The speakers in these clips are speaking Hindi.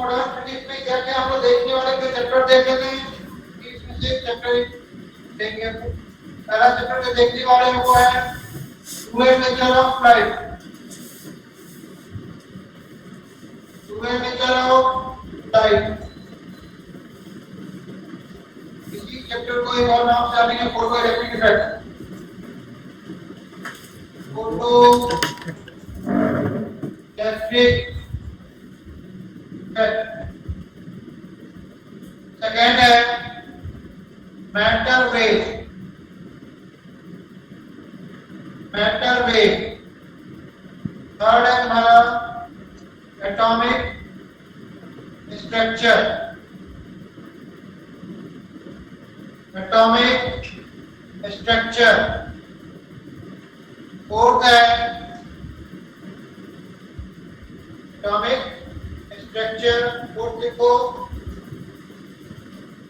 मॉडर्न फिजिक्स में क्या क्या हम लोग देखने वाले जो चैप्टर देखे थे इसमें से एक चैप्टर देखेंगे हम लोग। पहला चैप्टर जो देखने वाले हैं वो है true nature of life. True nature of life इसी चैप्टर को एक और नाम से जानेंगे photoelectric effect. Photoelectric second है matter wave. Matter wave third है हमारा atomic structure. Atomic structure fourth है एटॉमिक स्ट्रक्चर। फोर्थ देखो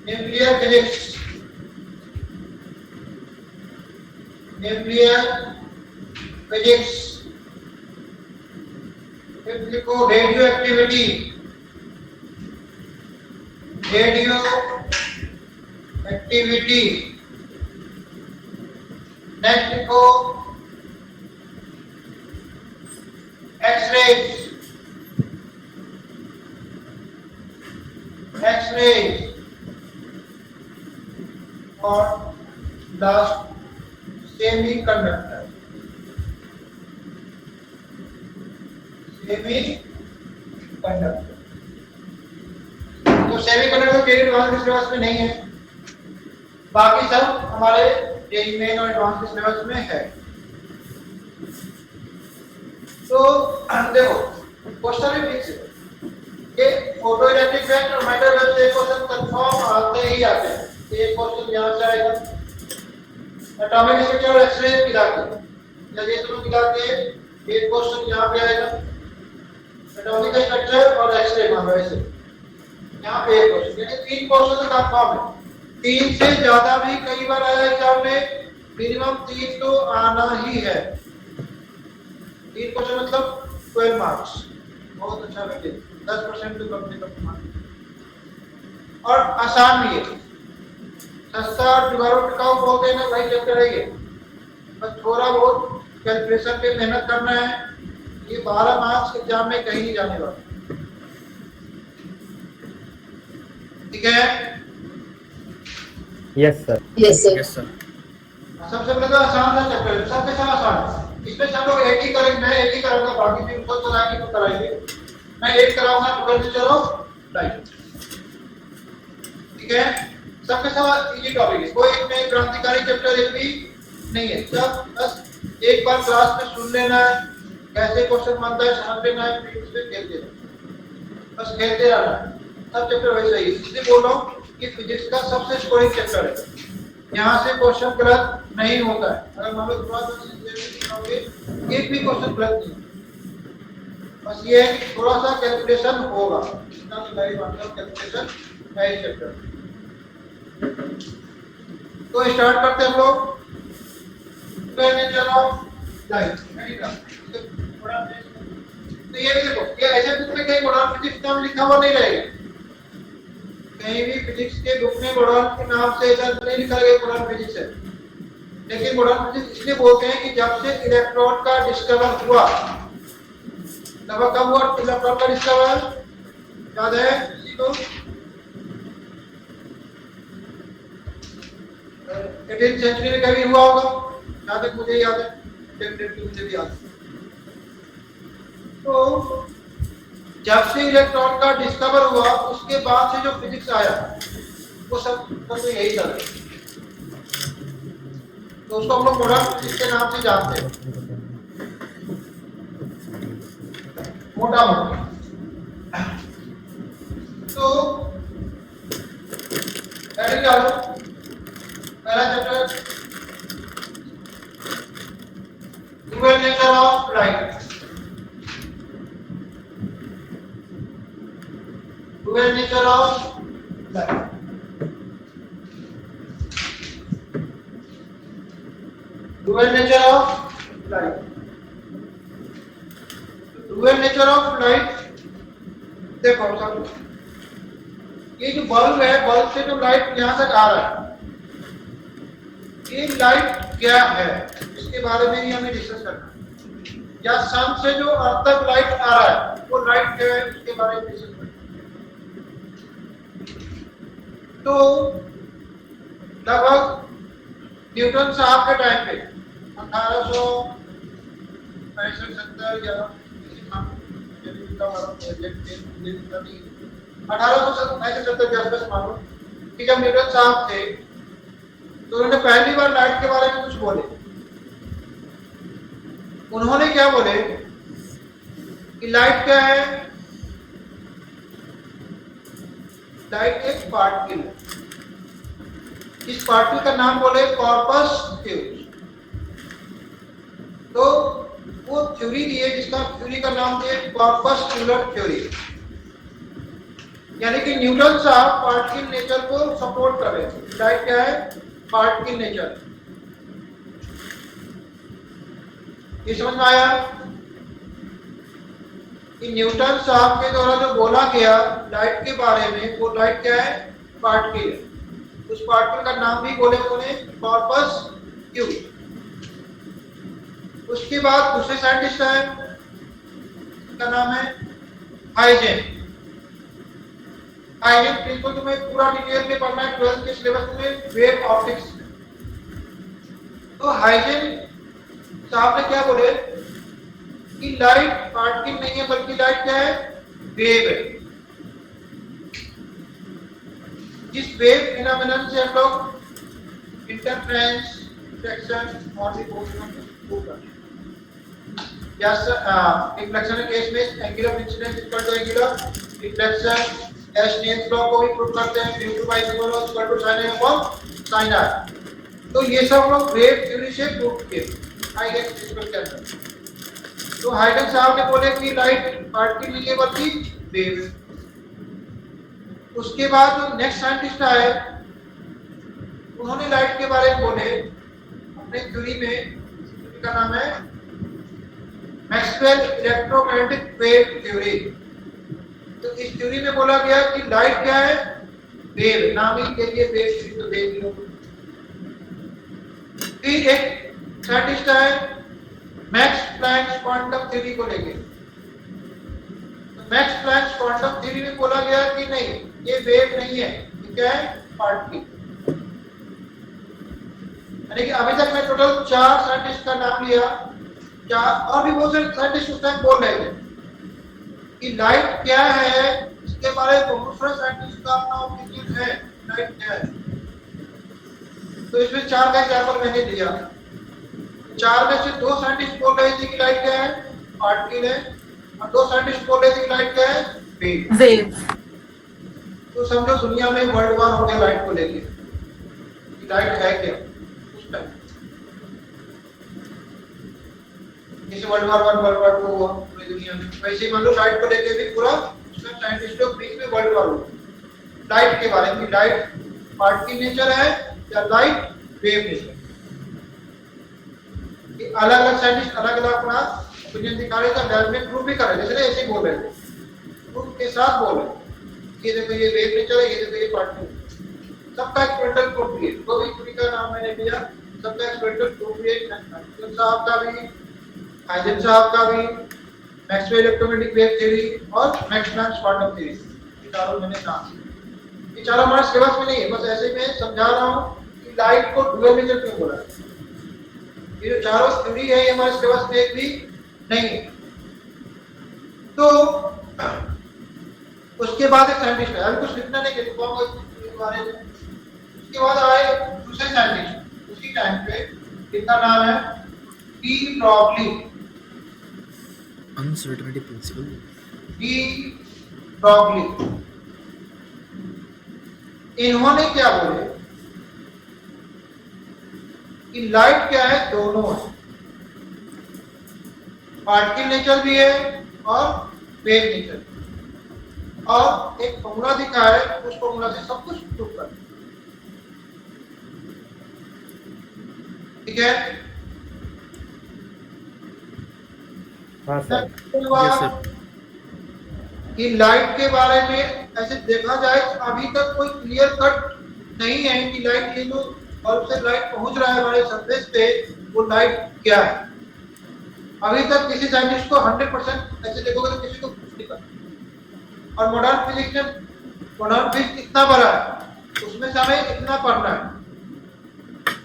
nuclear physics. Nuclear physics. Fifth देखो radioactivity. Radioactivity. Next देखो एक्सरे। एक्सरे और last semiconductor. Semiconductor तो सेमी कंडक्टर के एडवांस सिलेबस में नहीं है, बाकी सब हमारे जेईई मेन और एडवांस सिलेबस में है। तो देखो क्वेश्चन भी फिक्स है कि फोटो इलेक्ट्रिक इफेक्ट और मैटर वेव से क्वेश्चन कंफर्म आते ही आते हैं। एक क्वेश्चन यहां से आएगा एटॉमिक स्ट्रक्चर और एक्सरे मिला के, या ये दोनों मिला के एक क्वेश्चन यहां पे आएगा एटॉमिक स्ट्रक्चर और एक्सरे मान लो ऐसे यहां पे एक क्वेश्चन, यानी तीन क्वेश्चन तो कंफर्म है। तीन से ज्यादा भी कई बार आया एग्जाम में, मिनिमम तीन तो आना ही है। तीन क्वेश्चन मतलब 12 मार्क्स, बहुत अच्छा वेटेज 10% तो कम से कम मार्क्स। और आसान भी है, सस्ता और जुगाड़ू टिकाऊ बोलते हैं ना, वही चैप्टर है ये। बस थोड़ा बहुत कैलकुलेशन पे मेहनत करना है। ये 12 मार्क्स एग्जाम में कहीं नहीं जाने वाला, ठीक है? Yes sir. Yes sir. Yes sir. सबसे पहले तो आसान सा चैप्टर है, सबसे सब आसान। इसमें सब लोग एक ही करेंगे, मैं एक ही करूंगा, बाकी भी उनको कराएंगे तो कराएंगे। मैं एक कराऊंगा तो करते चलो लाइक, ठीक है? सबके सब इजी टॉपिक है, कोई इसमें क्रांतिकारी चैप्टर एक भी नहीं है। सब बस एक बार क्लास में सुन लेना है, कैसे क्वेश्चन बनता है समझ लेना है, फिर उससे खेल देना, बस खेलते रहना है। सब चैप्टर वैसे ही, इसलिए बोल रहा हूँ कि फिजिक्स का सबसे स्कोरिंग चैप्टर है। यहाँ से क्वेश्चन गलत नहीं होता है। अगर मान लो थोड़ा सा एक भी क्वेश्चन गलत नहीं, बस ये है कि थोड़ा सा कैलकुलेशन होगा, इतना तो मेरी मतलब कैलकुलेशन है इस चैप्टर। तो स्टार्ट करते हैं हम लोग। चलो तो ये भी देखो, ये ऐसे बुक में कहीं मॉडर्न फिजिक्स नाम लिखा हुआ नहीं रहेगा, कहीं भी फिजिक्स के बुक में मॉडर्न के नाम से ऐसा नहीं लिखा गया मॉडर्न फिजिक्स है। लेकिन मॉडर्न फिजिक्स इसलिए बोलते हैं कि जब से इलेक्ट्रॉन का डिस्कवर हुआ, तब कब हुआ इलेक्ट्रॉन का डिस्कवर, याद है किसी को? 18th सेंचुरी में कभी हुआ होगा, जहां तक मुझे याद है, डेफिनेटली मुझे भी याद है। तो जब से इलेक्ट्रॉन का डिस्कवर हुआ उसके बाद से जो फिजिक्स आया वो सब तो यही था, तो उसको हम लोग मॉडर्न फिजिक्स के नाम से जानते हैं, मोटा मोटा। तो पहला chapter dual nature of light. Dual nature of light, dual nature of light. Dual nature of light देखो सब, ये जो बल्ब है, बल्ब से जो लाइट यहाँ तक आ रहा है, ये लाइट क्या है, इसके बारे में ही हमें डिस्कस करना है। या सन से जो अर्थ तक लाइट आ रहा है, वो लाइट क्या है, इसके बारे में डिस्कस करना है। तो लगभग न्यूटन साहब के टाइम पे 1865-70 या 1870 के आसपास मानो कि जब न्यूटन साहब थे तो उन्होंने पहली बार लाइट के बारे में कुछ बोले। उन्होंने क्या बोले कि लाइट क्या है, लाइट एक पार्टिकल है। इस पार्टिकल का नाम बोले कॉर्पस थ्योरी। तो वो थ्योरी दिए जिसका थ्योरी का नाम दिए कॉर्पस्कुलर थ्योरी, यानी कि न्यूटन साहब पार्टिकल नेचर को सपोर्ट कर रहे थे। लाइट क्या है, पार्टिकल नेचर। ये समझ में आया कि न्यूटन साहब के द्वारा जो बोला गया लाइट के बारे में, वो लाइट क्या है, पार्टिकल है। उस पार्टिकल का नाम भी बोले उन्होंने कॉर्पस थ्योरी। उसके बाद दूसरे साइंटिस्ट है, उनका नाम है हाइजेन। हाइजेन प्रिंसिपल तुम्हें पूरा डिटेल में पढ़ना है 12th के सिलेबस में, वेव ऑप्टिक्स में। तो हाइजेन साहब ने क्या बोले कि लाइट पार्टिकल नहीं है, बल्कि लाइट क्या है, वेव है। जिस वेव फिनोमेनन से हम लोग इंटरफेरेंस, रिफ्लेक्शन और रिफ्लेक्शन रिफ्लेक्शन के केस में angular incidence equal to angular reflection, Snell's law को भी प्रूव करते हैं, q2 by q1 equal to sin a upon sin r। तो ये सब लोग वेव थ्योरी से प्रूव किए हाइगन प्रिंसिपल के अंदर। तो हाइगन साहब ने बोले कि लाइट पार्टिकल नहीं है बल्कि वेव है। उसके बाद जो नेक्स्ट साइंटिस्ट आए, उन्होंने लाइट के बारे में बोले अपने थ्योरी में, उनका नाम है मैक्सवेल इलेक्ट्रोमैग्नेटिक वेव थ्योरी। तो इस थ्योरी में बोला गया कि लाइट क्या है, वेव। नाम ही के लिए वेव थ्योरी, तो वेव लो। फिर एक साइंटिस्ट है मैक्स प्लैंक क्वांटम थ्योरी को लेके। तो मैक्स प्लैंक क्वांटम थ्योरी में बोला गया कि नहीं, ये वेव नहीं है, ये क्या है, पार्टिकल। यानी कि अभी तक मैं टोटल 4 साइंटिस्ट का नाम लिया, और भी बहुत सारे साइंटिस्ट उस टाइम बोल रहे थे कि लाइट क्या है। इसके बारे में बहुत सारे साइंटिस्ट का अपना ओपिनियन है, लाइट क्या है। तो इसमें 4 का एग्जांपल मैंने दिया। 4 में से 2 साइंटिस्ट बोल रहे थे कि लाइट क्या है, पार्टिकल है, और 2 साइंटिस्ट बोल रहे थे कि लाइट क्या है, वेव। तो समझो दुनिया में वर्ल्ड वॉर हो गया लाइट को लेके कि लाइट है क्या उस टाइम। जैसे वर्ल्ड वॉर 1, वर्ल्ड वॉर 2 हुआ पूरी दुनिया में, वैसे ही मान लो लाइट को लेके भी पूरा उसमें साइंटिस्ट लोग बीच में वर्ल्ड वॉर हुआ लाइट के बारे में। लाइट पार्टिकल नेचर है या लाइट वेव नेचर। ये अलग अलग साइंटिस्ट अलग अलग अपना ओपिनियन दिखा रहे थे, लैब में प्रूव भी कर रहे थे। जैसे ऐसे बोल रहे थे, प्रूफ के साथ बोल रहे, ये देखो ये वेव नेचर है, ये देखो ये पार्टिकल। सबका एक्सपेरिमेंटल प्रूफ भी है। तो भी थ्योरी का नाम मैंने दिया, सबका एक्सपेरिमेंटल प्रूफ भी है। न्यूटन साहब का भी, हाइजेन साहब का भी, मैक्सवेल इलेक्ट्रोमैग्नेटिक वेव थ्योरी और मैक्स प्लैंक क्वांटम थ्योरी, ये चारों मैंने नाम दिए। ये चारों हमारे सिलेबस में नहीं है, बस ऐसे मैं समझा रहा हूँ कि लाइट को डुअल नेचर क्यों बोला है। ये जो चारों थ्योरी है, ये हमारे सिलेबस में एक भी नहीं है। तो उसके बाद एक साइंटिस्ट है, अभी कुछ लिखना नहीं है बारे में। उसके बाद आए दूसरे साइंटिस्ट उसी टाइम पे, जिनका नाम है de Broglie. Uncertainty principle, de Broglie. इन्होंने क्या बोले कि लाइट क्या है, दोनों है, पार्टिकल नेचर भी है और वेव नेचर। और एक फॉर्मूला दिखा है, उस फॉर्मूला से सब कुछ प्रूव कर, ठीक है। हाँ सर। Yes, कि लाइट के बारे में ऐसे देखा जाए तो अभी तक कोई क्लियर कट नहीं है कि लाइट ये जो बल्ब से लाइट पहुंच रहा है हमारे सरफेस पे, वो लाइट क्या है। अभी तक किसी साइंटिस्ट को 100% ऐसे देखोगे तो किसी को कुछ नहीं पता। और मॉडर्न फिजिक्स इतना बड़ा है, उसमें से हमें इतना पढ़ना है,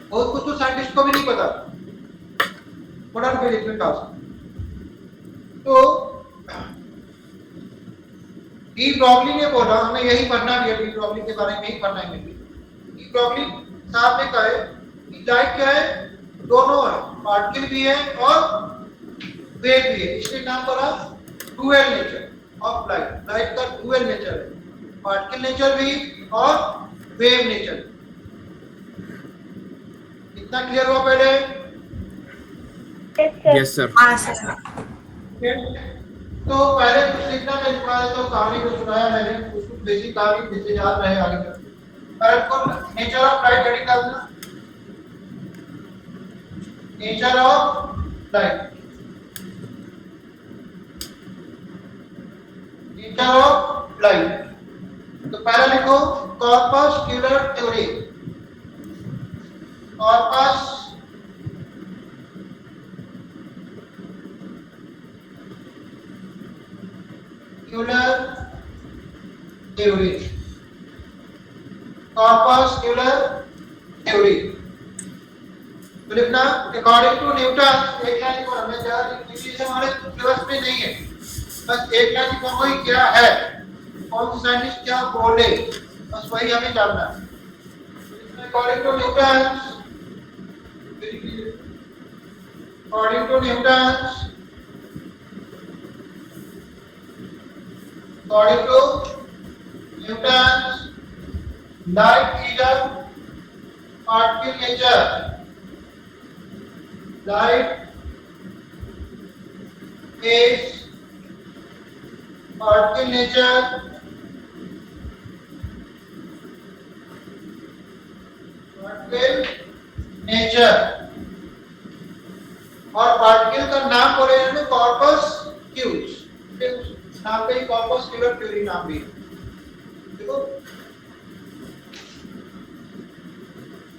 बहुत कुछ तो साइंटिस्ट को भी नहीं पता मॉडर्न फिजिक्स में खास। तो डी ब्रॉगली ने बोला, हमें यही पढ़ना भी है, डी ब्रॉगली के बारे में ही पढ़ना है। डी ब्रॉगली साहब ने कहा है कि लाइट क्या है, दोनों है, पार्टिकल भी है और वेव भी है। इसके नाम पड़ा dual nature of light. Light का डुअल नेचर है, पार्टिकल नेचर भी और वेव नेचर। इतना क्लियर हुआ पहले? Yes sir. हाँ सर। तो पहले कुछ लिखना मैं लिखा है, तो कहानी को सुनाया मैंने, उसको बेसिक कहानी जैसे याद रहे आगे तक। पहले को नेचर ऑफ लाइट हेडिंग डालना, nature of light, nature of light. तो पहला लिखो कॉर्पस्क्यूलर थ्योरी, कॉर्पस थ्योरी, कॉर्पस्क्यूलर थ्योरी। तो लिखना अकॉर्डिंग टू न्यूटन, एक लाइन पर हमें क्या इंग्लिश हमारे सिलेबस में नहीं है, बस एक लाइन पर कोई क्या है, कौन सा साइंटिस्ट क्या बोले, बस वही हमें जानना है। According to Newton, according to Newton, according to Newton's light is a particle nature. Light is particle nature. Particle nature. और पार्टिकल का नाम बोले जाते हैं कॉर्पस क्यूल्स, नाम पे ही कॉर्पस्क्यूलर थ्योरी नाम भी है। देखो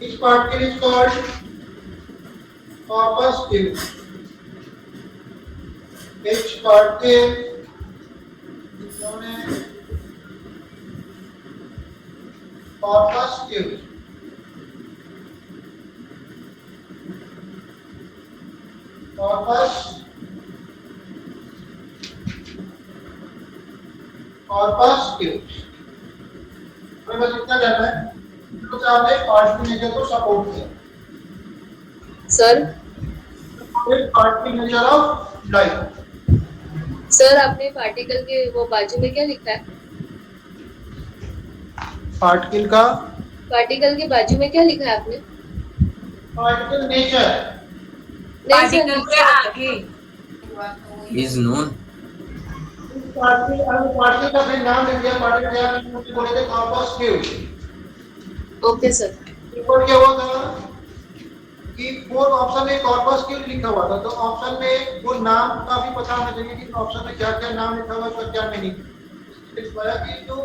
इस particle is called corpuscle, each particle known as corpuscle, corpuscle. हमें बस इतना जानना है, तो आपने पार्टिकल नेचर को सपोर्ट किया sir. Particle nature of light. Sir आपने पार्टिकल के वो बाजू में क्या लिखा है? पार्टिकल के बाजू में क्या लिखा है आपने? Particle nature. पार्टिकल के आगे इज नोन। पार्टिकल का फिर नाम लिख दिया, पार्टिकल क्या नाम बोले थे, कॉर्पस्क्यूल। Okay sir. रिपोर्ट क्या हुआ था कि फोर ऑप्शन में कॉर्पस्क्यूल लिखा हुआ था, तो ऑप्शन में वो नाम का भी पता होना चाहिए कि ऑप्शन में क्या क्या नाम लिखा हुआ है, उसका क्या मीनिंग। इस वजह की जो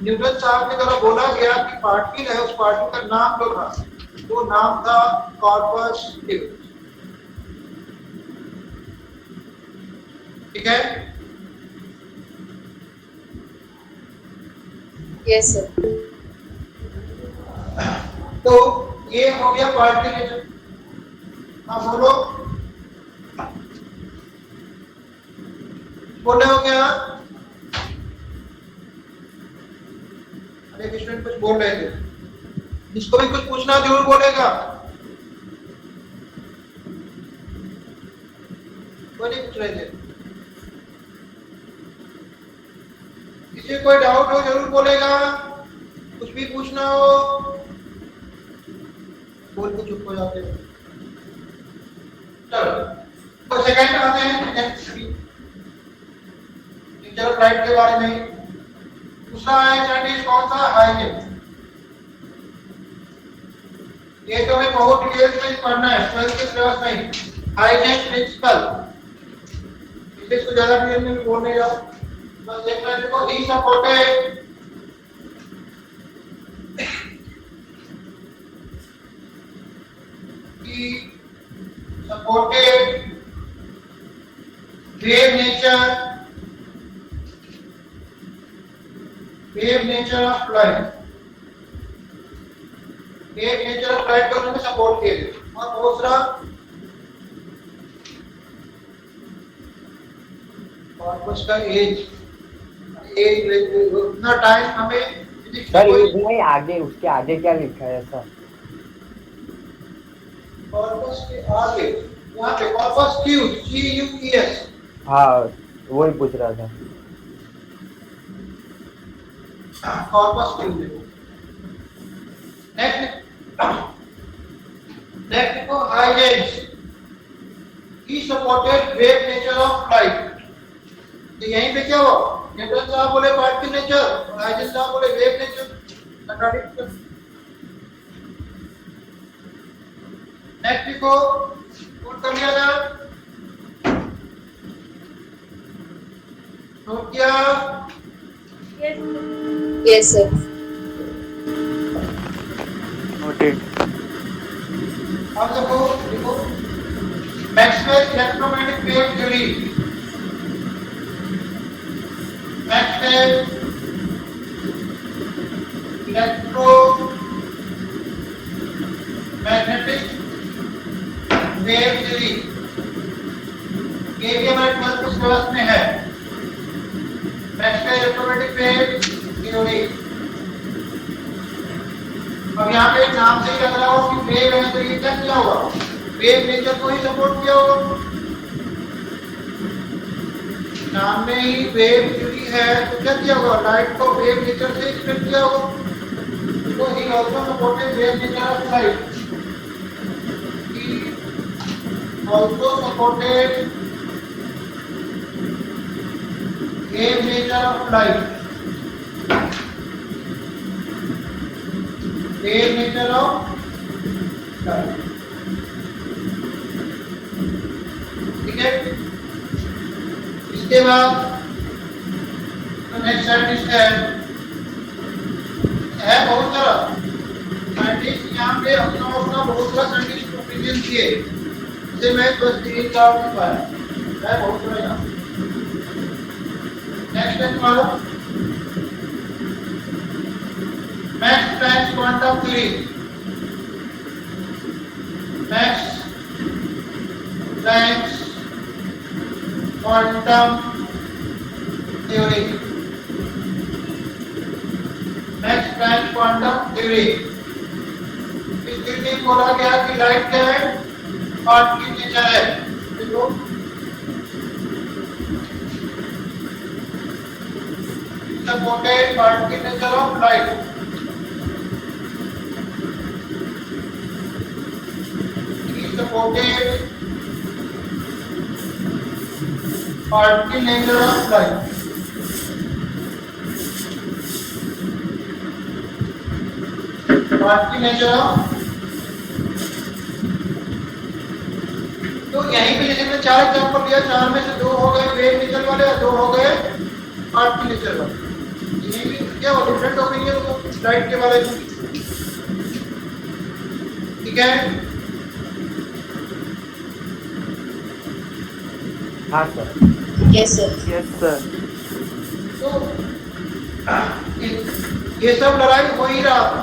न्यूटन साहब के द्वारा बोला गया कि पार्टिकल है, उस पार्टिकल का नाम जो था वो नाम था कॉर्पस्क्यूल। ठीक है? Yes sir. तो ये हो गया पार्टिकल नेचर। अब बोलो, बोले हो गया। अरे स्टूडेंट कुछ बोल रहे थे, जिसको भी कुछ पूछना जरूर बोलेगा, कोई नहीं पूछ रहे थे। किसी कोई डाउट हो जरूर बोलेगा, कुछ भी पूछना हो बोल के चुप हो जाते हैं। चलो तो सेकंड आते हैं नेक्स्ट नेचर ऑफ लाइट के बारे में। दूसरा है चाइनीज कौन सा, हाइजेन। ये तो हमें बहुत डिटेल्स में पढ़ना है, 12th के सिलेबस में हाइजेन प्रिंसिपल। इसको ज्यादा डिटेल में बोलने जाओ, बस देखना देखो he supported he supported wave nature of flight को उन्होंने सपोर्ट किए थे। और दूसरा कॉर्पस का एज उतना टाइम हमें सर इसमें आगे उसके आगे क्या लिखा है सर? कॉर्पस के आगे यहाँ पे कॉर्पस क्यूस हाँ वही पूछ रहा था। कॉर्पस क्यूस नेक्स्ट देखो Huygens he supported wave nature of flight. तो यहीं पे क्या हुआ, न्यूटन साहब बोले पार्टिकल नेचर और हाइजेंस साहब बोले वेव नेचर। नेक्स्ट को नोट कर लिया था, नोट किया? Yes sir. नोटेड। अब देखो Maxwell electromagnetic wave theory, Maxwell electromagnetic wave theory, ये भी हमारे 12th क्लास में है। Maxwell electromagnetic wave theory. अब यहाँ पे नाम से ही लग रहा हो कि वेव है, तो ये क्या किया होगा, वेव नेचर को ही सपोर्ट किया होगा। नाम में ही वेव थ्योरी है तो क्या किया होगा, लाइट को वेव नेचर से एक्सपेक्ट किया होगा। तो ही also supported wave nature of light, he also supported wave nature of light, wave nature of light. ठीक है, इसके बाद नेक्स्ट साइंटिस्ट है बहुत सारा साइंटिस्ट। यहाँ पे अपना बहुत सारा साइंटिस्ट ओपिनियन दिए, इसे मैं बस 3-4 में पाया है, बहुत सारा यहाँ। नेक्स्ट है तुम्हारा Max Planck quantum theory, Max Planck quantum theory, Max Planck quantum theory. इस थ्योरी में बोला गया कि लाइट क्या है, पार्टिकल नेचर है। देखो supported particle nature of light, supported particle nature of light. Particle nature of, तो यहीं पे जैसे मैंने 4 एग्जांपल दिया, 4 में से 2 हो गए वेव नेचर वाले और 2 हो गए पार्टिकल नेचर वाले। यहीं पे क्या हो, डिफरेंट ओपिनियन हो लाइट के बारे में। ठीक है, हाँ sir. Yes sir. Yes sir. तो ये सब लड़ाई हो ही रहा था,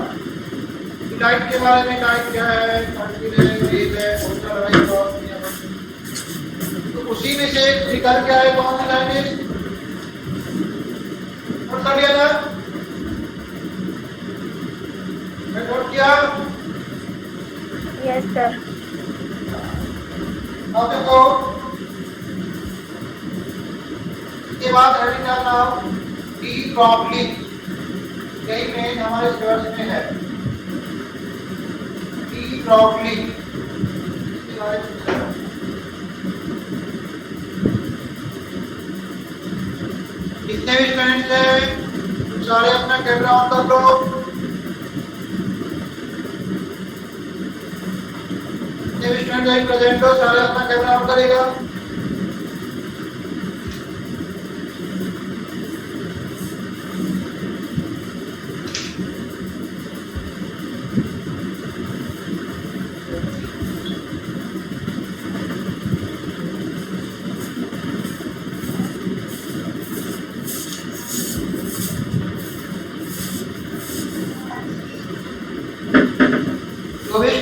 लाइट के बारे में, लाइट क्या है, पार्टिकल है, वेव है, बहुत सारा लड़ाई हुआ दुनिया भर। तो उसी में से एक निकल के आए कौन सा साइंटिस्ट, नोट कर लिया था, मैं नोट किया? Yes sir. अब देखो इसके बाद हेडिंग का नाम डी ब्रॉगली, यही मेन हमारे सिलेबस में है, डी ब्रॉगली। इसके बारे में जितने भी स्टूडेंट्स हैं सारे अपना कैमरा ऑन कर लो। जितने भी स्टूडेंट प्रेजेंट हो सारे अपना कैमरा ऑन करेगा।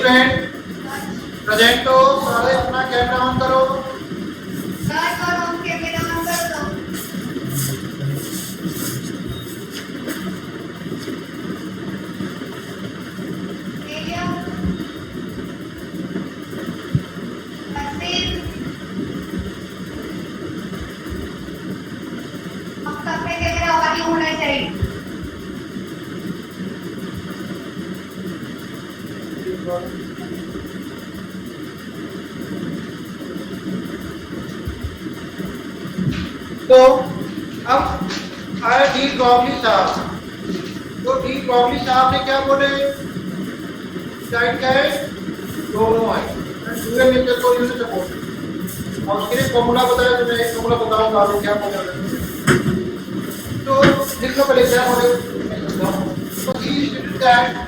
स्टूडेंट प्रेजेंट हो, सारे अपना कैमरा ऑन करो। होना चाहिए। तो अब आया डी ग्रॉवली साहब। तो डी ग्रॉवली साहब ने क्या बोले, साइड क्या है, दोनों है, पूरे मिलकर को यूनिट सपोर्ट। और उसके लिए फॉर्मूला बताया, तो मैं एक फॉर्मूला बताऊंगा आपको क्या फॉर्मूला है। तो लिख लो पहले क्या बोले। तो ई stated that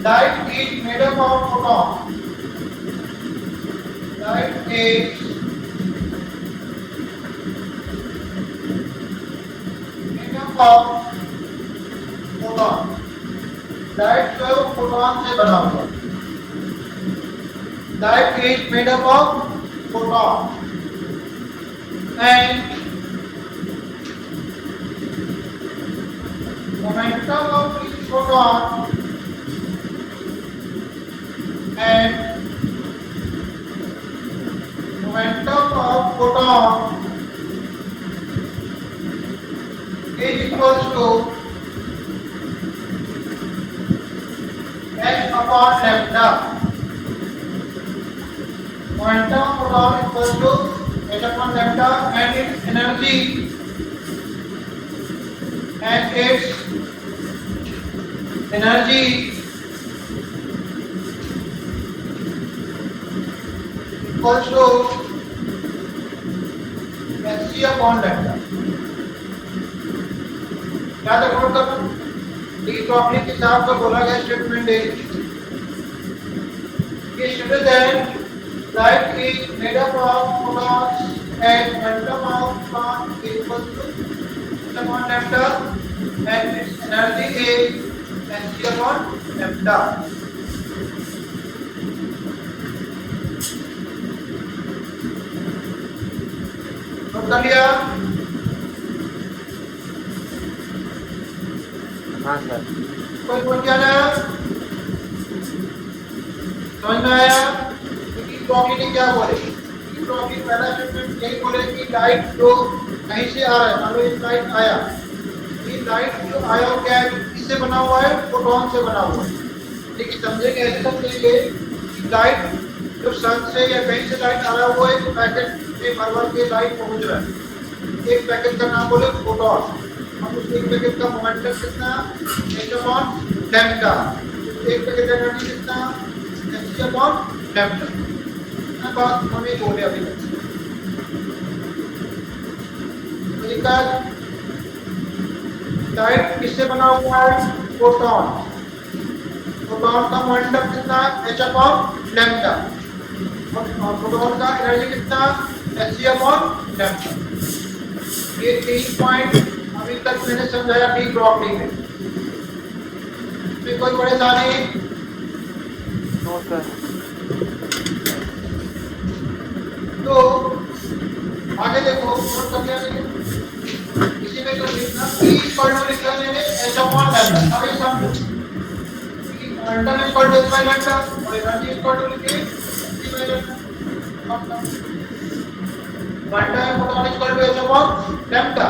light is made up of photon. Light is made up of photon. Light जो है वो photon से बना हुआ। Light is made up of photon and momentum of each photon and momentum of photon is equals to h upon lambda. Momentum of photon equals to h upon lambda and its energy equals to hc upon lambda. याद रखो करना, डी ब्रॉगली के हिसाब से बोला गया स्टेटमेंट है कि stated that light is made up of photons and momentum of photon is equal to h upon lambda and its energy is hc upon lambda. Note कर लिया? हाँ सर। कोई पॉइंट याद आया? समझ में आया? ब्रॉगली ने क्या बोले? ब्रॉगली पहला स्टेटमेंट यही बोले कि लाइट जो कहीं से आ रहा है, मान लो एक लाइट आया, ये लाइट जो आया वो क्या है, किससे बना हुआ है, फोटोन से बना हुआ है। लेकिन समझेंगे, ऐसे समझेंगे कि लाइट जो सन से या कहीं से लाइट आ रहा है वो एक पैकेट में भर के लाइट पहुंच रहा है। एक पैकेट का नाम बोले फोटोन। हम उस एक पैकेट का मोमेंटम कितना, h upon lambda। एक पैकेट का एनर्जी कितना, hc upon lambda। ना बात हमें बोले अभी तक। लाइट किससे बना हुआ है, फोटोन। फोटोन का मोमेंटम कितना, h upon lambda। और फोटोन का एनर्जी कितना, hc upon lambda। ये 3 पॉइंट अभी तक मैंने समझाया डी ब्रॉगली में। कोई परेशानी? No sir. तो आगे देखो, नोट कर लिया मैंने। इसी में तो लिखना E इक्वल टू लिखा मैंने h upon lambda। अभी समझो कि momentum equal to h by lambda और एनर्जी इक्वल टू लिखे c by lambda। Momentum photon equal to h upon lambda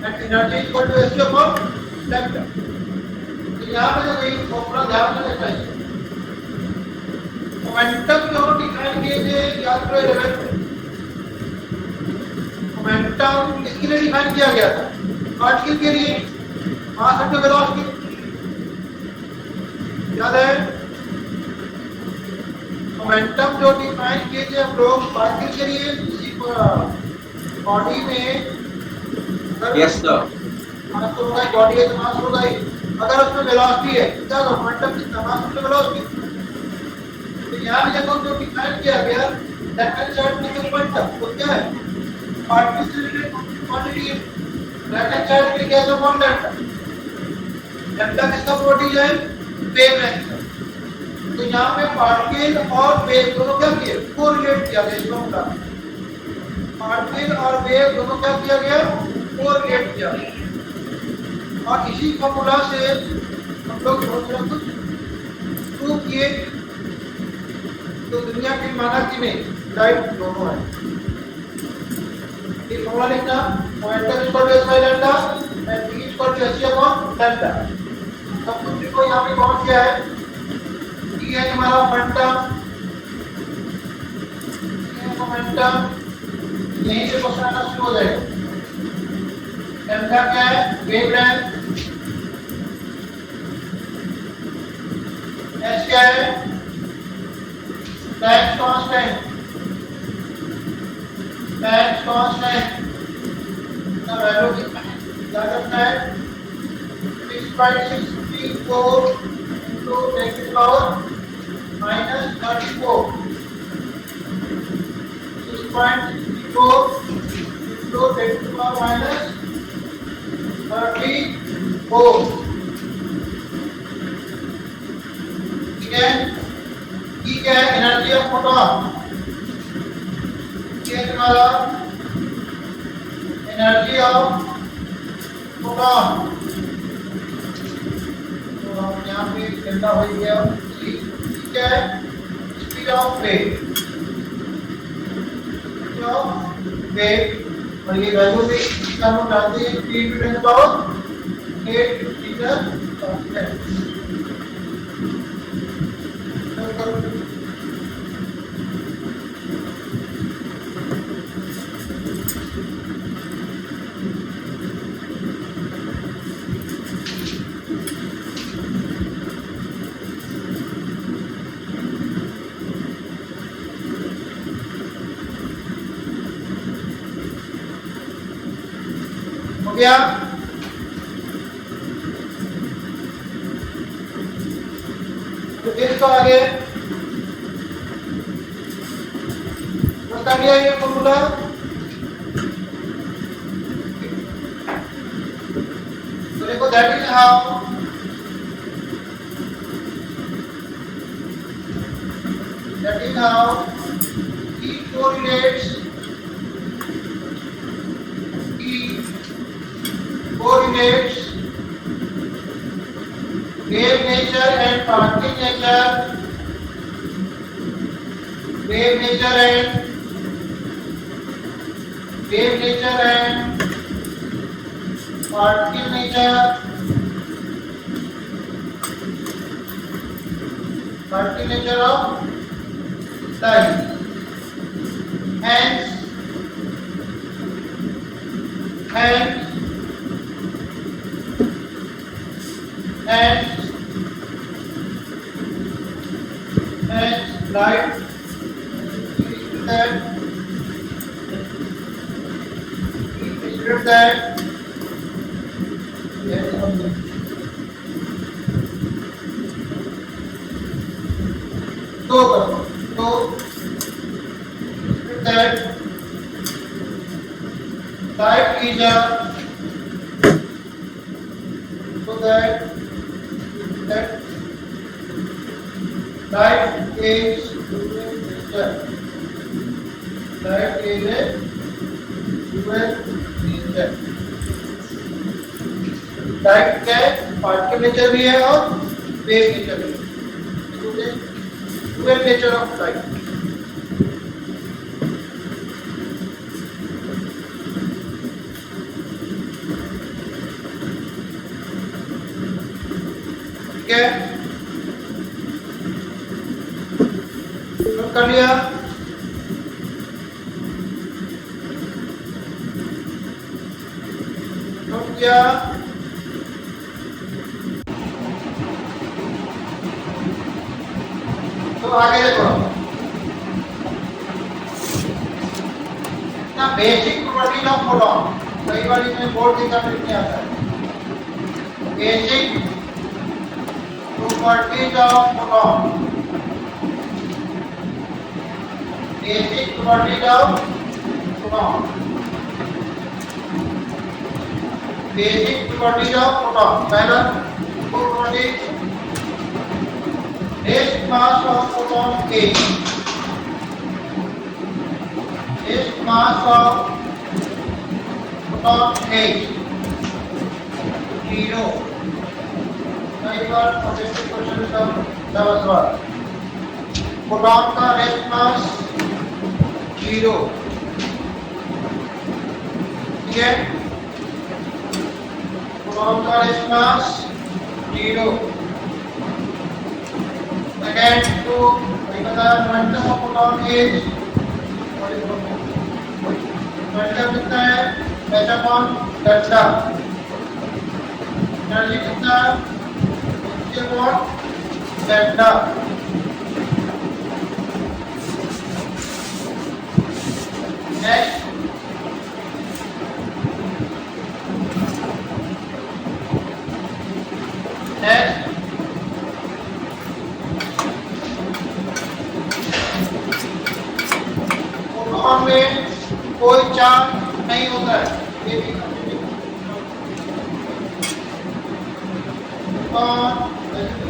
and energy equal to hc upon lambda। तो यहाँ पे जो कहीं फॉर्मूला ध्यान से देखना है, मोमेंटम जो डिफाइन किए थे याद करो 11 में। मोमेंटम किसके लिए डिफाइन किया गया था, पार्टिकल के लिए, मास इंटू वेलोसिटी, याद है? मोमेंटम जो डिफाइन किए थे हम लोग पार्टिकल के लिए, किसी बॉडी में Yes sir. मास तो होगा ही, बॉडी है तो मास होगा ही। अगर उसमें वेलोसिटी है, क्या होगा, मोमेंटम कितना, मास इंटू वेलोसिटी। तो यहाँ पे जब जो डिफाइन किया गया that has charge with momentum, तो क्या है, पार्टिकल से रिलेटेड क्वांटिटी है। राइट हैंड साइड पे क्या है वन लैम्डा, लैम्डा किसका प्रॉपर्टी है, वेवलेंथ का। तो यहाँ पे पार्टिकल और वेव दोनों क्या किए, कोरिलेट किया गया, इसको हम पार्टिकल और वेव दोनों क्या किया गया, कोरिलेट किया गया। और इसी फॉर्मूला से हम लोग कुछ प्रूव किए। तो दुनिया की मानक में लाइट दोनों है। ये फॉर्मूला लिखना, pointer equal to s by lambda and v equal to h upon lambda. सब कुछ को यहाँ पे कौन किया है, ये है हमारा मोमेंटम, ये मोमेंटम, यहीं से क्वेश्चन आना शुरू हो जाएगा। लैम्डा क्या है, वेवलेंथ, h क्या है, टाइम कांस्टेंट, टाइम कांस्टेंट का वैल्यू क्या करता है 6.634 into 10 to the power minus 34, 6.64 into 10 to the power minus 34। ठीक है, ये क्या है, एनर्जी ऑफ फोटोन, ये तुम्हारा एनर्जी ऑफ फोटोन। तो हम यहाँ पे डेल्टा हो गया, ठीक है, स्पीड ऑफ वेव, और ये वैल्यू भी हम डालते हैं 3 to 10 पावर 8 मीटर पर हो गया। तो इसको आगे बता दिया ये फॉर्मूला। तो देखो that is how he correlates wave nature and particle nature, wave nature and particle nature, particle nature of light. Hence light that light is a light is nature. Light is a human nature. Light क्या है, पार्टिकल नेचर भी है और वेव नेचर भी है। Human nature of light. ठीक है, नोट कर लिया। नोट किया। तो आगे देखो, इतना बेसिक प्रॉपर्टी ऑफ फोटोन कई बार इसमें बोर्ड दिखा नहीं आता है। Basic properties of photon, basic properties of photon. Basic properties of proton. पहला property rest mass of proton H, rest mass of proton H 0। कई बार ऑब्जेक्टिव क्वेश्चन का सवाल, प्रोटॉन का रेस्ट मास 0, ठीक है, प्रोटॉन का rest mass 0। Second to momentum of proton H, momentum कितना है, h अपॉन डेल्टा, एनर्जी कितना है, h upon delta. Next proton में कोई चार्ज नहीं होता है, ये भी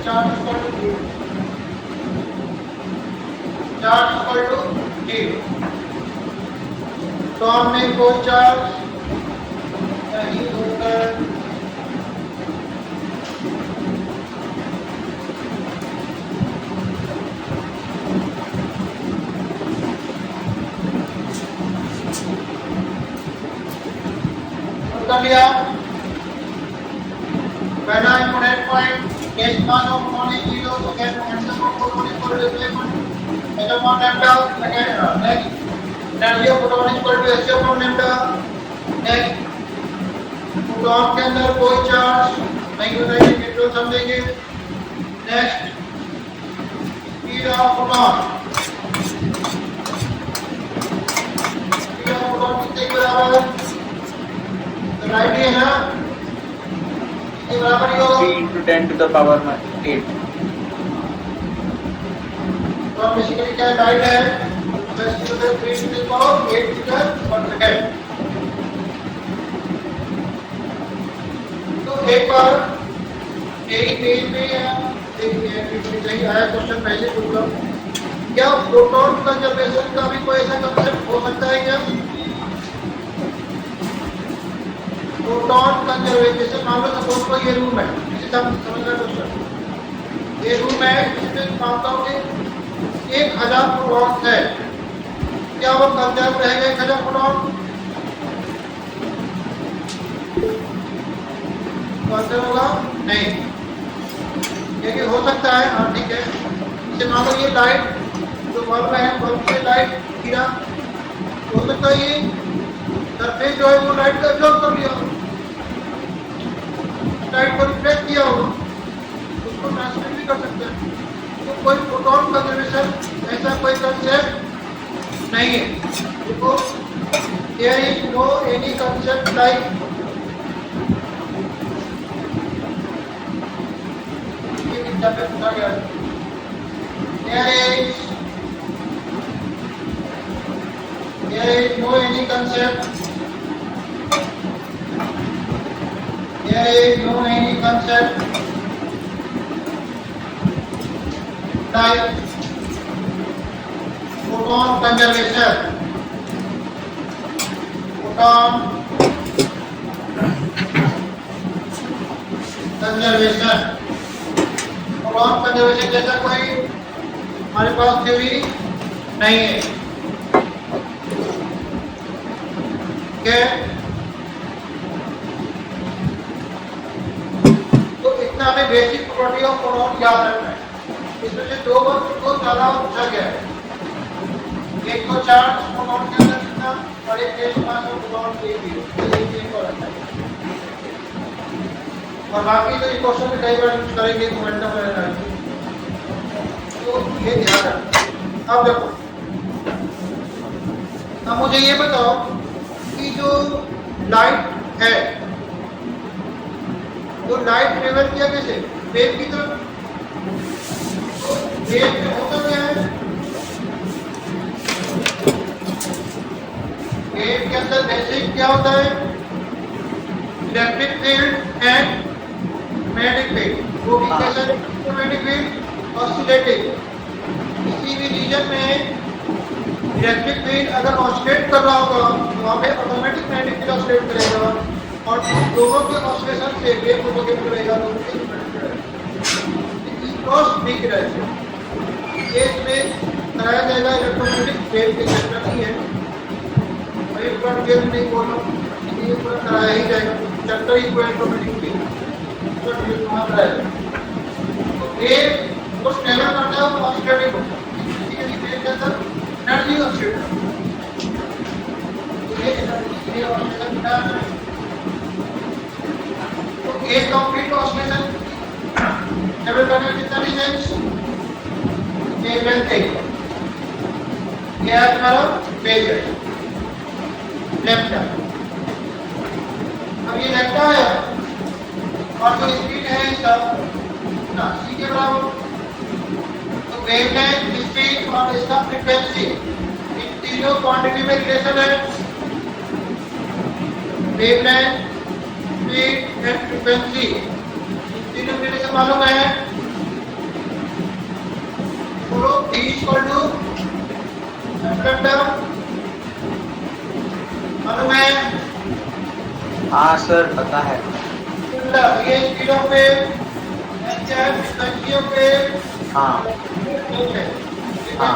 चार्ज इक्वल टू 0। प्रोटॉन में कोई चार्ज नहीं होता है। कर लिया पहला इंपोर्टेंट पॉइंट, केस मान of proton 0, second momentum of proton equal to replacement atom on lambda, second next energy of proton equal to h upon lambda. Next proton के अंदर कोई चार्ज नहीं होता है, न्यूट्रल समझेंगे। Next speed of proton, speed of proton कितने के बराबर है, राइट है ना, ये बराबर ही होगा 3 × 10⁸ तो बेसिकली क्या राइट है, 10 to the 3 to the power 8 metre पर सेकंड। तो एक बार एक पेज में देखिए आया क्वेश्चन पहले पूछा, क्या प्रोटॉन कंजर्वेशन का भी कोई ऐसा कंसेप्ट हो सकता है क्या? प्रोटॉन कंजर्वेशन, मान लो सपोज को ये रूम है, इसे समझ रहे क्वेश्चन, ये रूम है इसमें मानता हूँ कि 1000 प्रोटॉन है, क्या वो कंजर्व रहेगा 1000 प्रोटॉन? कंजर्व होगा नहीं, क्योंकि हो सकता है, हाँ ठीक है, इसे मान लो ये लाइट जो बल्ब है, बल्ब से लाइट गिरा, हो सकता है ये सरफेस जो है वो लाइट का एब्जॉर्ब कर लिया, लाइट को रिफ्लेक्ट किया होगा, उसको ट्रांसमिट भी कर सकते हैं। तो कोई प्रोटॉन कंजर्वेशन ऐसा कोई कंसेप्ट नहीं है, देखो there is no any concept like there is no any concept, there is no any concept like photon conservation, photon conservation, photon conservation जैसा कोई हमारे पास थ्योरी नहीं है। तो इतना हमें बेसिक प्रॉपर्टी ऑफ प्रोटॉन याद रखना है। इसमें से दो को ज्यादा पूछा गया है, एक को चार्ज प्रोटॉन के अंदर कितना और एक केस मास ऑफ प्रोटॉन के एक को रखना है, और बाकी तो ये क्वेश्चन में कई बार यूज करेंगे मोमेंटम वगैरह, तो ये ध्यान रखना। अब देखो, अब मुझे ये बताओ कि जो लाइट है, तो लाइट ट्रेवल किया कैसे, वेव की तरफ, तो वेव में होता क्या है, वेव के अंदर बेसिक क्या होता है, electric field and magnetic field, वो भी कैसा इलेक्ट्रोमैग्नेटिक फील्ड ऑसिलेटिंग। किसी भी रीजन में इलेक्ट्रिक फील्ड अगर ऑसिलेट कर रहा होगा तो वहाँ पे ऑटोमेटिक मैग्नेटिक फील्ड ऑसिलेट करेगा और दोनों के ऑसिलेशन से वेव प्रोपोगेट करेगा, दोनों के इफेक्ट करेगा। क्रॉस फ्रीक्वेंसी इसमें कराया जाएगा इलेक्ट्रोमैग्नेटिक वेव के चक्कर नहीं है, वही फ्रंट वेव नहीं बोल रहा हूँ, ये पूरा कराया ही जाएगा चक्कर ही कोई इलेक्ट्रोमैग्नेटिक वेव वहाँ कराया जाएगा। तो वेव वो ट्रेवल करता है वो ऑसिलेटिंग होता है, किसी वेव के अंदर एनर्जी ऑसिलेट ये एनर्जी ऑसिलेशन क्या है। तो एक कंप्लीट ऑसिलेशन ट्रेवल करने की कितना डिस्टेंस वेवलेंथ है, ये है हमारा वेवलेंथ लैम्डा। अब ये लैम्डा है और जो स्पीड है इसका ना c के बराबर, तो वेवलेंथ स्पीड और इसका फ्रीक्वेंसी इन तीनों क्वांटिटी में रिलेशन है। Wavelength speed and frequency in तीनों में रिलेशन मालूम है। बोलो v इक्वल टू लैम्डा मालूम है? हाँ सर पता है। ये speed of wave frequency of wave हाँ हाँ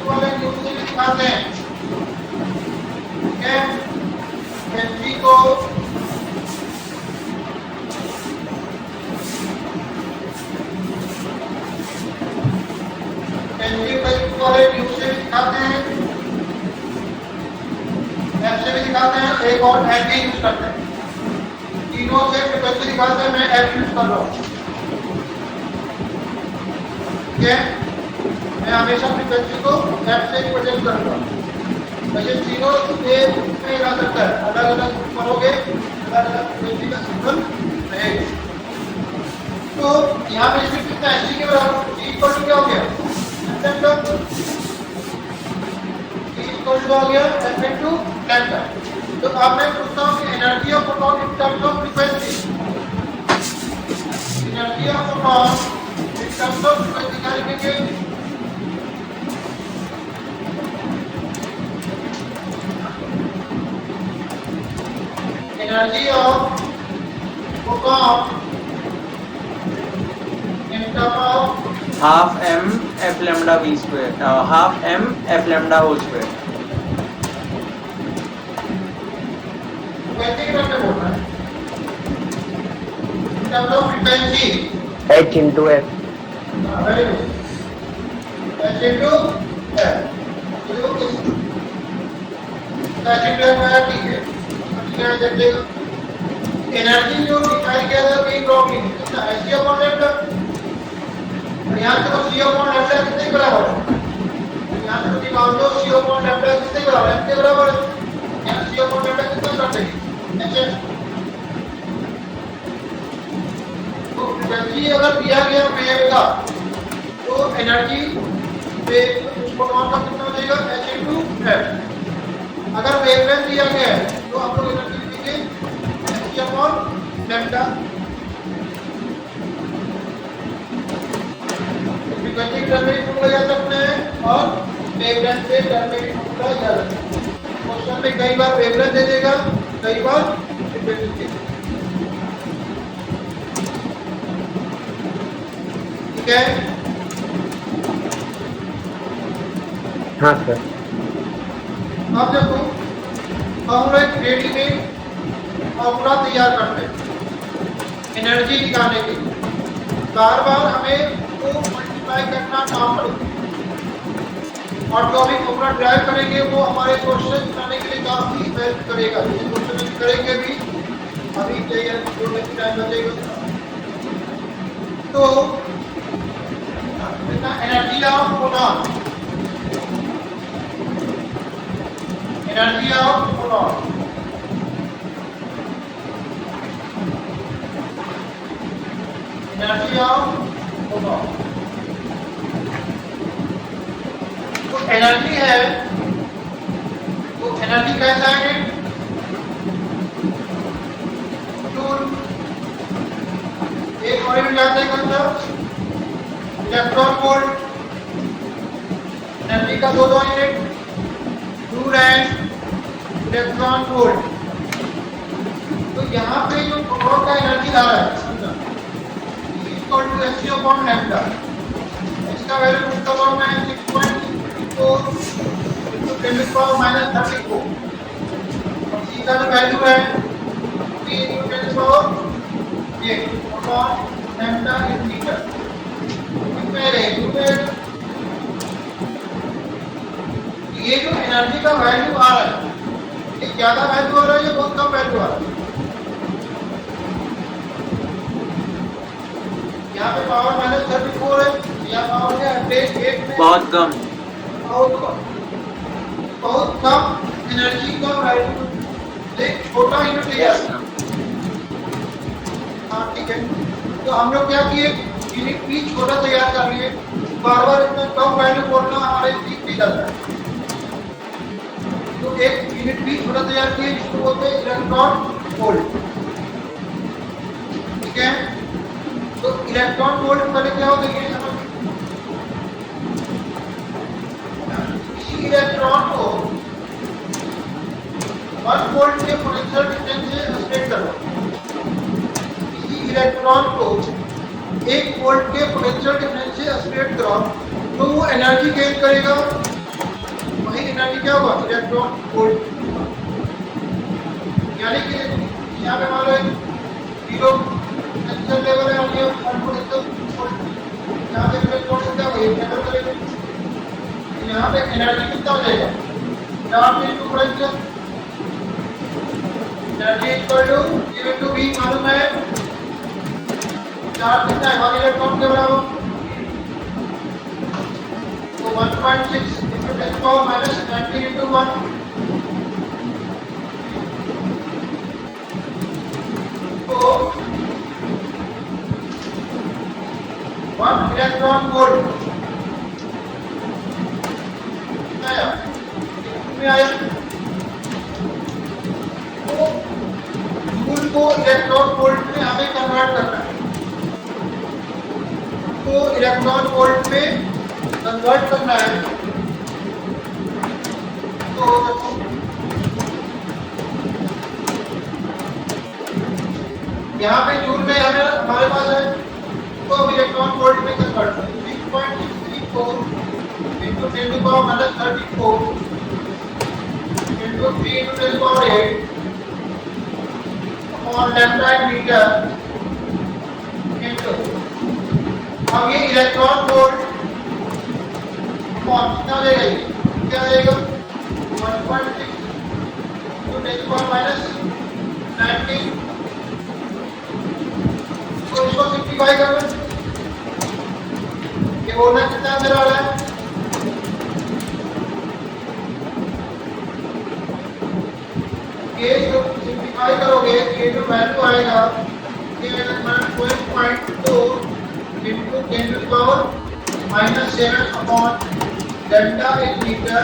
वाले न्यूज़ से दिखाते हैं, ठीक है। फ्रीक्वेंसी को वाले न्यूज़ से दिखाते हैं, एफ से भी दिखाते हैं, एक और एफ भी यूज करते हैं। तीनों से फ्रीक्वेंसी दिखाते हैं, मैं एफ यूज कर रहा हूँ, ठीक है। मैं हमेशा फ्रीक्वेंसी को एफ से रिप्रेजेंट करूंगा। वैसे तीनों एक में रह सकता है, अलग अलग करोगे अलग अलग फ्रीक्वेंसी का सिंबल रहेगा। तो यहाँ पे इसमें कितना है c के बराबर, c इक्वल टू क्या हो गया c इक्वल टू आ गया f इनटू लैम्डा। तो अब मैं पूछता हूँ कि energy of photon in terms of frequency, energy of photon in terms of frequency क्या लिखेंगे? Energy of photon in terms of half m f lambda v square half m f lambda whole square। Frequency के बारे में बोल रहा है, in terms of frequency h into f। Very good, h into f। देखो किस कैसे में ठीक है, अब क्या देखिएगा एनर्जी जो डिफाइन किया था वही प्रॉब्लम है, कितना h अपॉन लैम्डा, और यहाँ से तो c अपॉन लैम्डा कितने के बराबर है, यहाँ से तो निकाल दो c अपॉन लैम्डा कितने के बराबर है, कितने बराबर है, यहाँ c अपॉन लैम्डा कितना कर देंगे ऐसे। तो फ्रीक्वेंसी अगर दिया गया वेव का तो एनर्जी वेव फोटॉन का कितना हो जाएगा h इनटू f। अगर वेवलेंथ दिया गया है तो आप लोग एनर्जी लिखेंगे h अपॉन लैम्डा। फ्रीक्वेंसी के टर्म में फॉर्मूला याद रखना है और वेवलेंथ के टर्म में फॉर्मूला याद रखना है। क्वेश्चन में कई बार वेवलेंथ दे देगा, कई बार फ्रीक्वेंसी दे देगा, ठीक है। हाँ सर। अब देखो हम लोग रेडीमेड फॉर्मूला तैयार करते हैं एनर्जी निकालने के लिए, बार बार हमें को मल्टीप्लाई करना ना पड़े, और जो भी फॉर्मूला ड्राइव करेंगे वो हमारे क्वेश्चन बनाने के लिए काफी हेल्प करेगा। ये क्वेश्चन करेंगे भी अभी जो टाइम बचेगा। तो energy of photon, energy of photon energy of photon, तो एनर्जी है तो एनर्जी कैसा है और यूनिट याद है कौन सा? Electron volt. एनर्जी का दो unit, joule and electron volt. तो यहाँ पे जो प्रोटॉन का एनर्जी आ रहा है equal to Hc upon lambda. इसका वैल्यू पुटता हूँ मैं 6.4 into 10 to the power minus 34। और C का जो वैल्यू है 3 into 10 to the power 8 upon lambda in metre. ये जो एनर्जी का वैल्यू आ रहा है ये ज्यादा वैल्यू आ रहा है या बहुत कम वैल्यू आ रहा है? यहाँ पे पावर माइनस 34 है, यहाँ पावर क्या है 8 में बहुत कम। बहुत कम एनर्जी का वैल्यू एक छोटा यूनिट लिया। हाँ ठीक है, तो हम लोग क्या किए यूनिट भी छोटा तैयार कर लिए, बार बार इतना कम वैल्यू बोलना हमारे ठीक नहीं करता है। तो एक यूनिट भी छोटा तैयार किए जिसको बोलते हैं इलेक्ट्रॉन वोल्ट। ठीक है, तो इलेक्ट्रॉन वोल्ट पहले क्या होता है इसी इलेक्ट्रॉन को 1 वोल्ट के पोटेंशियल डिफरेंस से स्प्लिट करो। इसी इलेक्ट्रॉन को 1 वोल्ट के पोटेंशियल डिफरेंस से स्प्लिट करो तो वो एनर्जी गेन करेगा। वही एनर्जी क्या होगा इलेक्ट्रॉन वोल्ट। यानी कि यहाँ पे मान लो 0 पोटेंशियल लेवल है और ये 1 पोटेंशियल वोल्ट, यहाँ पे इलेक्ट्रॉन क्या होगा ये कैंसिल करेंगे। यहाँ पे एनर्जी कितना हो जाएगा 4 into potential energy equal to 0 to V मालूम है 4 कितना है 1 इलेक्ट्रॉन के बराबर। तो 1.6 into 10 power minus 19 into 1 तो 1 इलेक्ट्रॉन वोल्ट आया। तो जूल को इलेक्ट्रॉन वोल्ट में हमें कन्वर्ट करना है, तो इलेक्ट्रॉन वोल्ट में कन्वर्ट करना है। तो यहाँ पे जूल में हमें हमारे पास है तो अब इलेक्ट्रॉन वोल्ट में कन्वर्ट करें 6.64 into 10 to the power minus 34 into 3 into 10 to the power 8 upon lambda in meter into अब ये इलेक्ट्रॉन वोल्ट अपॉन कितना देगा ये क्या देगा 1.6 into 10 to the power minus 19। तो इसको सिंप्लीफाई कर लो, ये बोलना कितना अंदर आ रहा है ये जो सिंप्लीफाई करोगे ये जो वैल्यू आएगा ये 0.2 into 10 to the power minus 7 upon lambda in meter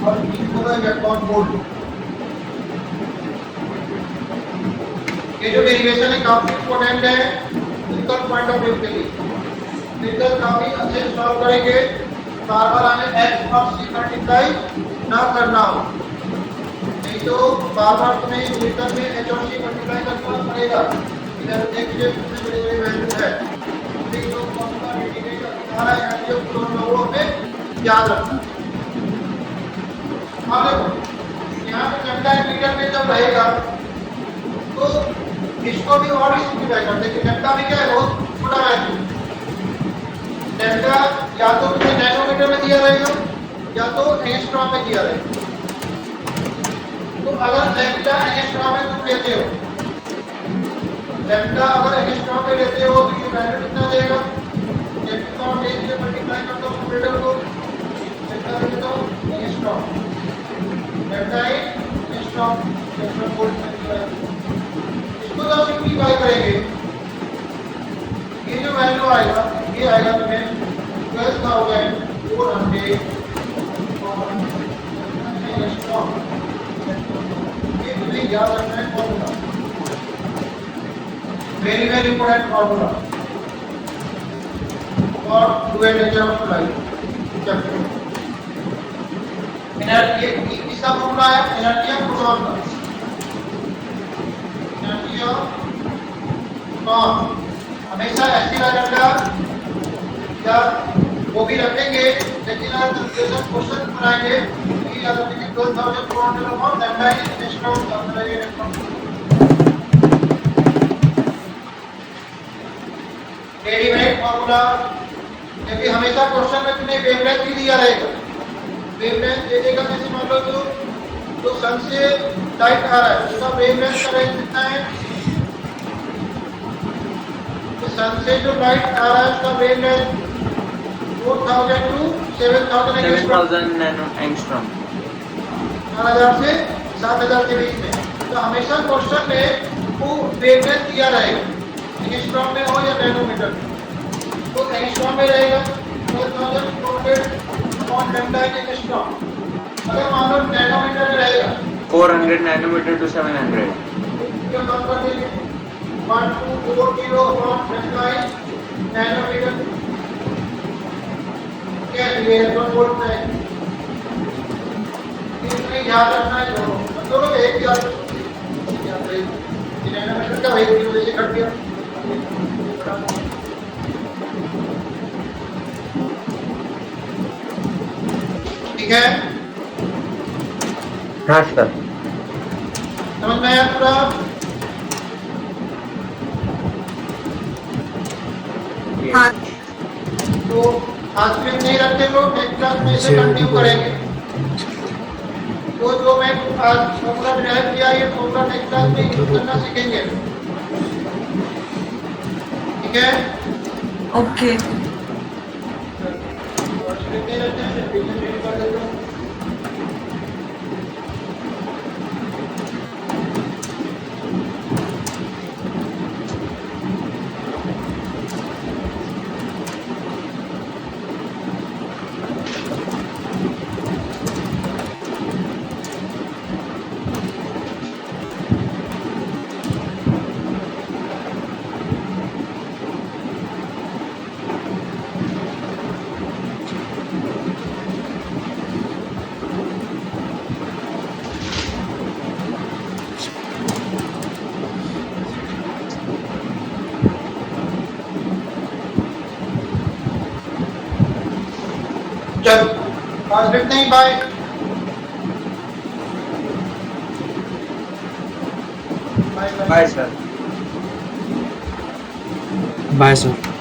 और होगा इलेक्ट्रॉन वोल्ट। ये जो डेरिवेशन है काफी इंपॉर्टेंट है फिजिकल पॉइंट ऑफ व्यू के लिए। फिजिकल काफी अच्छे से सॉल्व करेंगे, बार बार हमें x और c मल्टीप्लाई ना करना हो, नहीं तो बार बार तुम्हें न्यूटन में h और c मल्टीप्लाई करना पड़ेगा। इधर देखिए कितने बड़े बड़े वैल्यू है, तो कौन सा इंडिकेटर हमारा एनर्जी ऑफ प्रोटॉन वो हमें याद रखना। अब देखो यहाँ पे लैम्डा मीटर में जब रहेगा तो इसको भी और सिंप्लीफाई करते हैं। लैम्डा भी क्या है बहुत छोटा वैल्यू, लैम्डा या तो तुम्हें नैनोमीटर में दिया रहेगा या तो एंगस्ट्रॉम में दिया रहेगा। तो अगर लैम्डा एंगस्ट्रॉम में तुम लेते हो, लैम्डा अगर एंगस्ट्रॉम में लेते हो तो ये वैल्यू कितना देगा 10⁻⁸ से मल्टीप्लाई कर दो मीटर को, लैम्डा ले दो angstrom, lambda angstrom electron volt में दिया है। इसको जब सिंप्लीफाई करेंगे ये जो वैल्यू आएगा ये आएगा तुम्हें 12,400 ये तुम्हें याद रखना है formula, very very important formula. और fluid nature of light. चलो एनर्जी किसका फॉर्मूला है? एनर्जी ऑफ प्रोटॉन का, एनर्जी ऑफ प्रोटॉन हमेशा ऐसी रहेगा या वो भी रखेंगे, लेकिन अगर कंफ्यूजन क्वेश्चन बनाएंगे तो ये याद रखेंगे 2400 और लैम्डा इज इलेक्ट्रॉन अंदर ये इलेक्ट्रॉन डेरिवेट फार्मूला, क्योंकि हमेशा क्वेश्चन में तुम्हें वेवलेंथ ही दिया रहेगा, वेवलेंथ दे देगा। जैसे मान लो जो सन से लाइट आ रहा है उसका वेवलेंथ का रेंज कितना है, तो सन से जो लाइट आ रहा है उसका वेवलेंथ 4000 to 7000 एंगस्ट्रॉम, 4000 से 7000 के बीच में। तो हमेशा क्वेश्चन में वो वेवलेंथ दिया रहेगा, एंगस्ट्रॉम में हो या नैनोमीटर में, तो एंगस्ट्रॉम में रहेगा 4200 लैम्डा एंगस्ट्रॉम। अगर मान लो नैनोमीटर में रहेगा 400 नैनोमीटर टू 700, तो कम कर देंगे 1240 नैनोमीटर। क्या ये इलेक्ट्रॉन वोल्ट में है, इसमें याद रखना है दोनों एक याद रखेंगे। नैनोमीटर का वेट की वजह से घट गया। ठीक है, हाँ सर। समझ में आया पूरा? हाँ तो आज फिर नहीं रखते लोग, नेक्स्ट क्लास में इसे कंटिन्यू करेंगे। तो जो मैं आज फॉर्मूला डिराइव किया ये फॉर्मूला नेक्स्ट क्लास में यूज करना सीखेंगे। ठीक है, ओके नहीं रखते हैं रिवीजन रेडी कर देते हैं। चल आज लिखते हैं, bye bye sir. Bye sir.